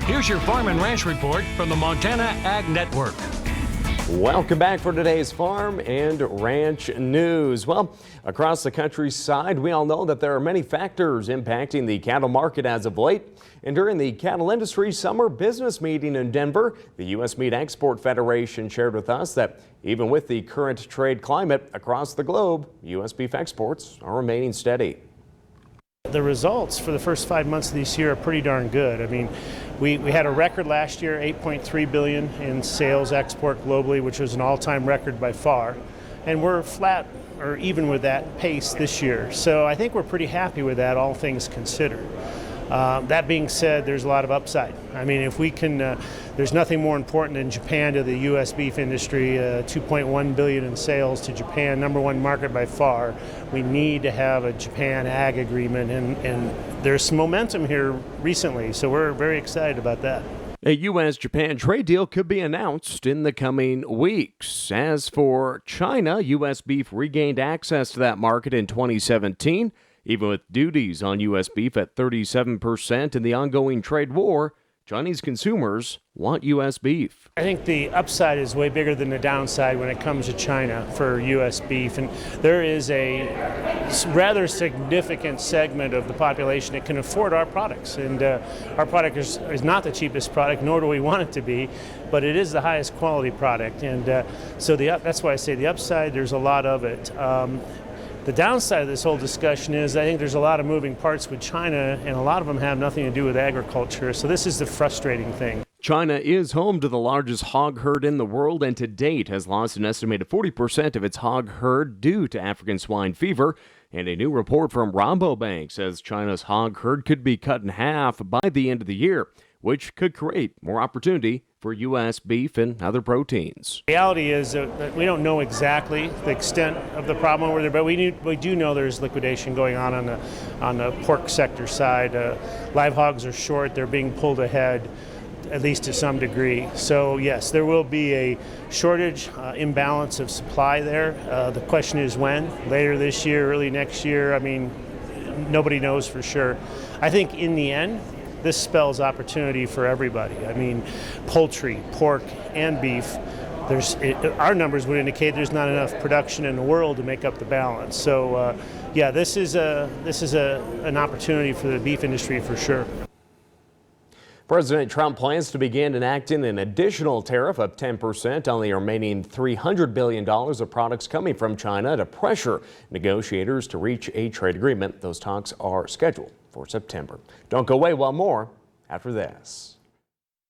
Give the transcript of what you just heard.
Here's your Farm and Ranch report from the Montana Ag Network. Welcome back for today's Farm and Ranch news. Well, across the countryside, we all know that there are many factors impacting the cattle market as of late. And during the cattle industry summer business meeting in Denver, the U.S. Meat Export Federation shared with us that even with the current trade climate across the globe, U.S. beef exports are remaining steady. The results for the first 5 months of this year are pretty darn good. I mean, we had a record last year, $8.3 billion in sales export globally, which was an all-time record by far. And we're flat or even with that pace this year. So I think we're pretty happy with that, all things considered. That being said, there's a lot of upside. I mean, if we can, there's nothing more important than Japan to the U.S. beef industry, $2.1 billion in sales to Japan, #1 market by far. We need to have a Japan ag agreement, and there's some momentum here recently, so we're very excited about that. A U.S.-Japan trade deal could be announced in the coming weeks. As for China, U.S. beef regained access to that market in 2017. Even with duties on U.S. beef at 37% in the ongoing trade war, Chinese consumers want U.S. beef. I think the upside is way bigger than the downside when it comes to China for U.S. beef. And there is a rather significant segment of the population that can afford our products. And our product is not the cheapest product, nor do we want it to be, but it is the highest quality product. And so that's why I say the upside, there's a lot of it. The downside of this whole discussion is I think there's a lot of moving parts with China, and a lot of them have nothing to do with agriculture. So this is the frustrating thing. China is home to the largest hog herd in the world and to date has lost an estimated 40% of its hog herd due to African swine fever. And a new report from Rabobank says China's hog herd could be cut in half by the end of the year, which could create more opportunity for U.S. beef and other proteins. The reality is that we don't know exactly the extent of the problem over there, but we do know there's liquidation going on the pork sector side. Live hogs are short; they're being pulled ahead, at least to some degree. So yes, there will be a shortage, imbalance of supply there. The question is when? Later this year, early next year? I mean, nobody knows for sure. I think in the end, this spells opportunity for everybody. I mean, poultry, pork, and beef. Our numbers would indicate there's not enough production in the world to make up the balance. So, yeah, this is an opportunity for the beef industry for sure. President Trump plans to begin enacting an additional tariff of 10% on the remaining $300 billion of products coming from China to pressure negotiators to reach a trade agreement. Those talks are scheduled for September. Don't go away, well, more after this.